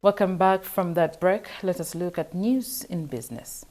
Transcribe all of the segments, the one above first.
Welcome back from that break. Let us look at news in business.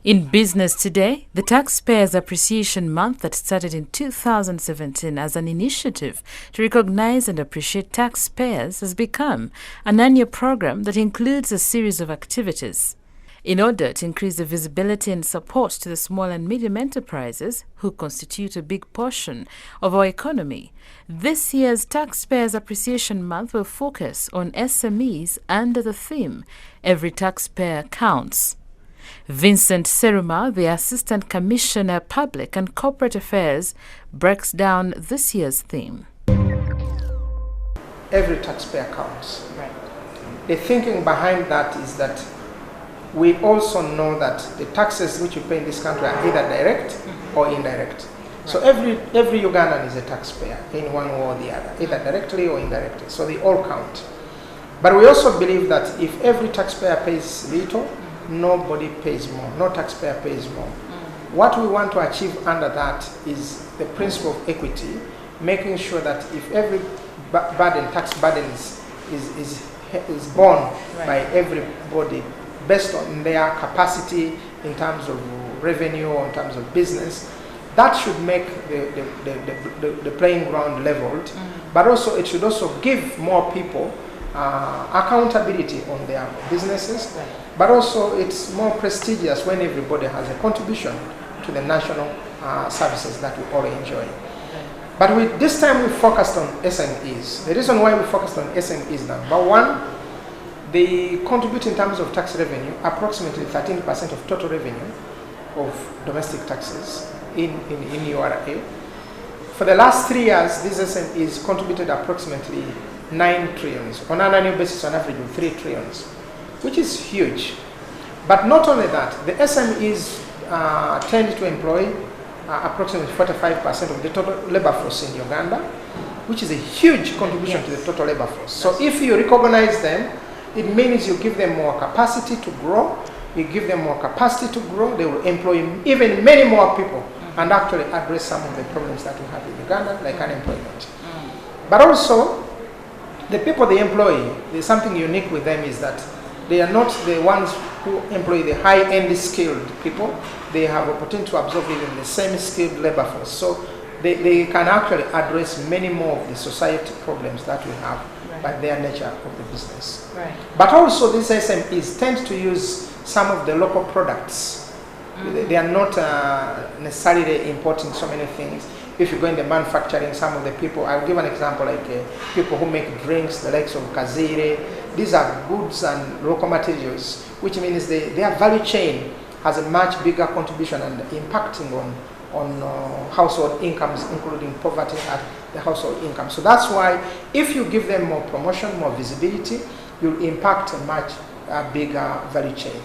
In business today, the Taxpayers Appreciation Month that started in 2017 as an initiative to recognize and appreciate taxpayers has become an annual program that includes a series of activities. In order to increase the visibility and support to the small and medium enterprises, who constitute a big portion of our economy, this year's Taxpayers Appreciation Month will focus on SMEs under the theme, Every Taxpayer Counts. Vincent Seruma, the Assistant Commissioner Public and Corporate Affairs, breaks down this year's theme. Every taxpayer counts. Right. The thinking behind that is that we also know that the taxes which we pay in this country are either direct or indirect. Right. So every Ugandan is a taxpayer in one way or the other, either directly or indirectly. So they all count. But we also believe that if every taxpayer pays little, nobody pays more. No taxpayer pays more. What we want to achieve under that is the principle of equity, making sure that if every tax burden is borne right. by everybody based on their capacity in terms of revenue or in terms of business, that should make the playing ground leveled. But also it should also give more people accountability on their businesses. Right. But also it's more prestigious when everybody has a contribution to the national services that we all enjoy. But this time we focused on SMEs. The reason why we focused on SMEs, number one, they contribute in terms of tax revenue approximately 13% of total revenue of domestic taxes in URA. For the last 3 years, these SMEs contributed approximately 9 trillions. On an annual basis, on average, 3 trillions, which is huge. But not only that, the SMEs tend to employ approximately 45% of the total labor force in Uganda, which is a huge contribution to the total labor force. So if you recognize them, it means you give them more capacity to grow. You give them more capacity to grow, they will employ even many more people and actually address some of the problems that we have in Uganda, like unemployment. But also, the people they employ, there's something unique with them is that they are not the ones who employ the high-end skilled people. They have opportunity to absorb even the same skilled labor force. So they can actually address many more of the society problems that we have by their nature of the business. Right. But also these SMEs tend to use some of the local products. They are not necessarily importing so many things. If you go in the manufacturing, some of the people, I'll give an example like people who make drinks, the likes of Kazire. These are goods and local materials, which means their value chain has a much bigger contribution and impacting on household incomes, including poverty at the household income. So that's why if you give them more promotion, more visibility, you'll impact a much bigger value chain.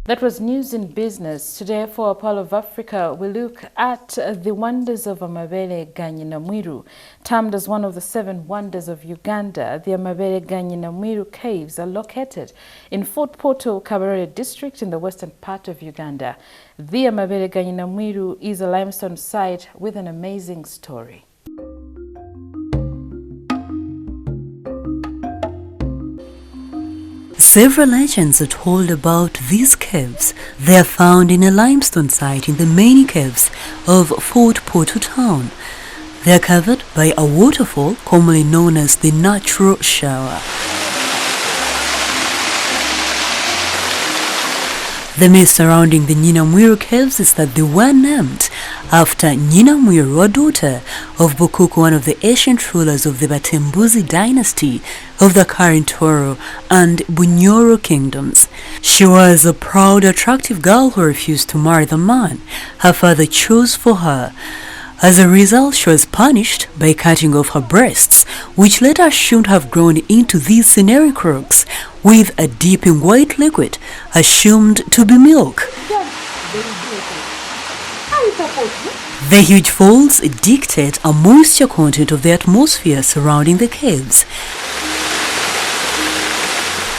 That was news in business. Today for Pearl of Africa, we look at the wonders of Amabele Emiru. Termed as one of the 7 wonders of Uganda, the Amabele Emiru Caves are located in Fort Portal, Kabarore district in the western part of Uganda. The Amabele Emiru is a limestone site with an amazing story. Several legends are told about these caves. They are found in a limestone site in the main caves of Fort Portal town. They are covered by a waterfall commonly known as the natural shower. The myth surrounding the Emiru Caves is that they were named after Emiru, a daughter of Bukuku, one of the ancient rulers of the Batembuzi dynasty of the current Toro and Bunyoro kingdoms. She was a proud, attractive girl who refused to marry the man her father chose for her. As a result, she was punished by cutting off her breasts, which later should have grown into these scenery crooks with a deep white liquid assumed to be milk. The huge falls dictate a moisture content of the atmosphere surrounding the caves.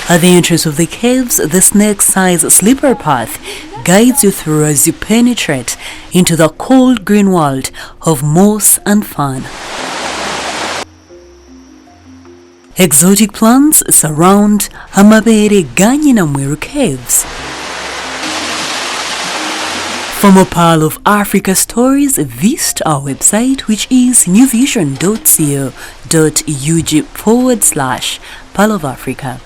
At the entrance of the caves, the snake-sized slippery path guides you through as you penetrate into the cold green world of moss and fern. Exotic plants surround Amabere Emiru Caves. For more Pearl of Africa stories, visit our website, which is newvision.co.ug/Pearl of Africa.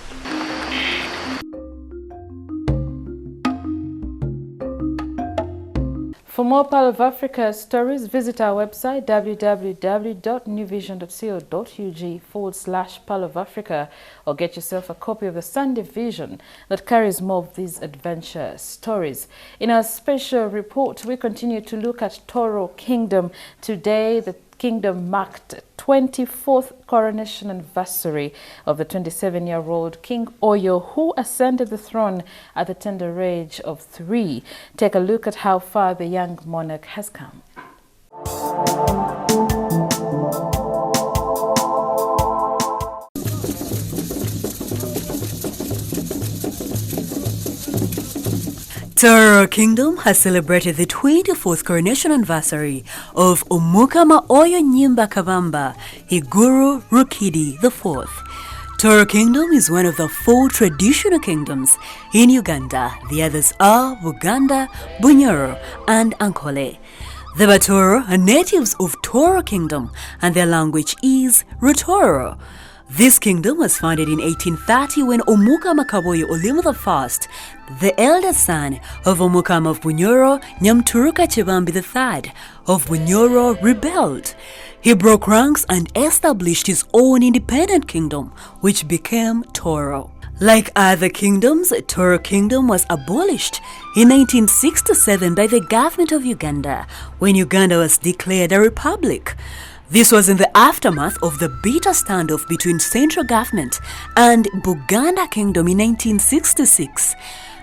For more Pearl of Africa stories, visit our website www.newvision.co.ug/Pearl of Africa, or get yourself a copy of the Sunday Vision that carries more of these adventure stories. In our special report, we continue to look at Toro Kingdom. Today, the kingdom marked 24th coronation anniversary of the 27-year-old King Oyo, who ascended the throne at the tender age of 3. Take a look at how far the young monarch has come. Toro Kingdom has celebrated the 24th coronation anniversary of Omukama Oyo Nyimba Kabamba Iguru Rukidi IV. Toro Kingdom is one of the 4 traditional kingdoms in Uganda. The others are Buganda, Bunyoro, and Ankole. The Batoro are natives of Toro Kingdom, and their language is Rutoro. This kingdom was founded in 1830 when Omukama Kaboyo Olimu I, the eldest son of Omukama of Bunyoro, Nyamturuka Chebambi III of Bunyoro, rebelled. He broke ranks and established his own independent kingdom, which became Toro. Like other kingdoms, Toro Kingdom was abolished in 1967 by the government of Uganda when Uganda was declared a republic. This was in the aftermath of the bitter standoff between central government and Buganda Kingdom in 1966.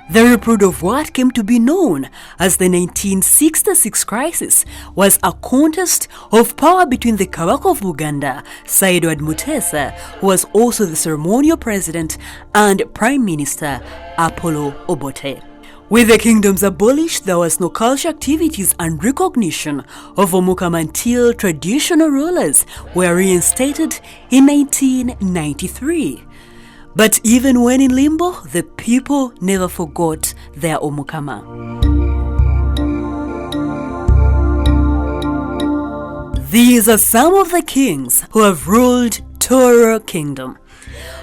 The report of what came to be known as the 1966 crisis was a contest of power between the Kabaka of Buganda, Sir Edward Mutesa, who was also the ceremonial president, and Prime Minister Apollo Obote. With the kingdoms abolished, there was no cultural activities and recognition of Omukama until traditional rulers were reinstated in 1993. But even when in limbo, the people never forgot their Omukama. These are some of the kings who have ruled Toro Kingdom.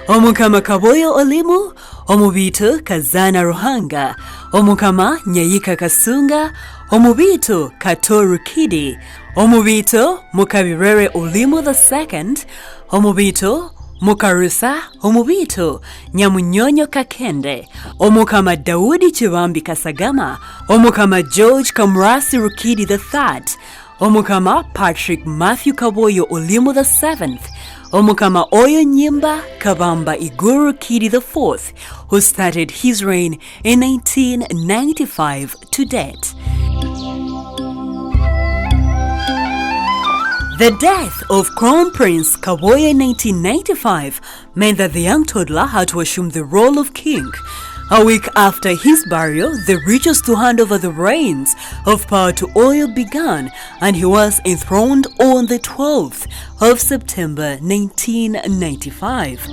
Omukama Kaboyo Olimu, Omubito Kazana Ruhanga, Omukama Nyayika Kasunga, Omubito Katoru Kidi, Omubito Mukabirere Olimu II, Omubito Mukarusa Omubito Nyamunyonyo Kakende, Omukama Daudi Chibambi Kasagama, Omukama George Kamrasi Rukidi III, Omukama Patrick Matthew Kaboyo Olimu VII, Omukama Oyo Nyimba Kabamba Iguru Kidi IV, who started his reign in 1995 to date. The death of Crown Prince Kaboyo in 1995 meant that the young toddler had to assume the role of king. A week after his burial, the rituals to hand over the reins of power to Oyo began, and he was enthroned on the 12th of September 1995.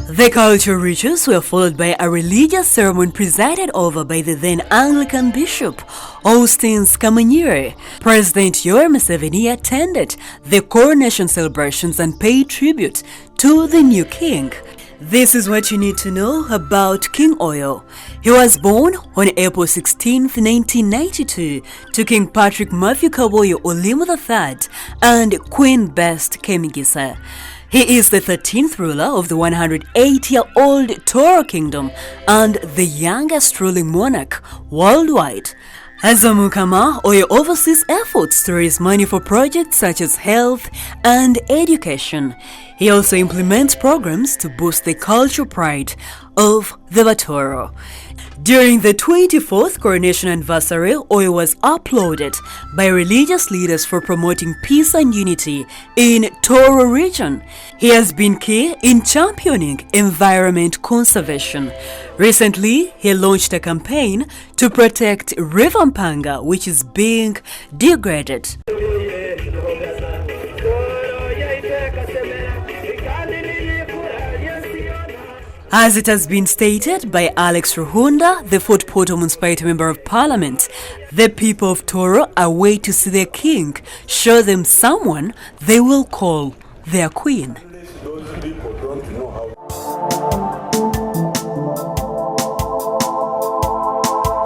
The cultural rituals were followed by a religious ceremony presided over by the then Anglican Bishop, Austin Skamanyire. President Yoweri Museveni attended the coronation celebrations and paid tribute to the new king. This is what you need to know about King Oyo. He was born on April 16, 1992 to King Patrick Matthew Kaboyo Olimu III and Queen Best Kemigisa. He is the 13th ruler of the 108-year-old Toro Kingdom and the youngest ruling monarch worldwide. As Omukama, Oyo oversees efforts to raise money for projects such as health and education. He also implements programs to boost the cultural pride of the Batoro. During the 24th coronation anniversary, oil was uploaded by religious leaders for promoting peace and unity in Toro region. He has been key in championing environment conservation. Recently, he launched a campaign to protect River Mpanga, which is being degraded. As it has been stated by Alex Ruhunda, the Fort Portal Municipality Member of Parliament, the people of Toro are waiting to see their king show them someone they will call their queen.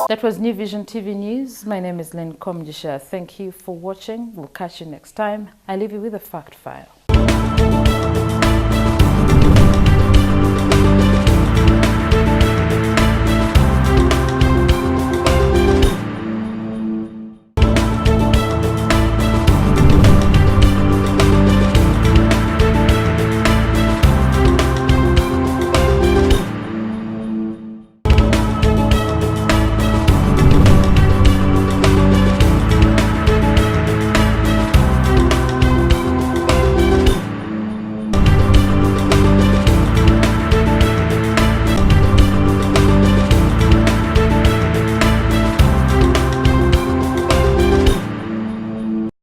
That was New Vision TV News. My name is Lynn Komjisha. Thank you for watching. We'll catch you next time. I leave you with a fact file.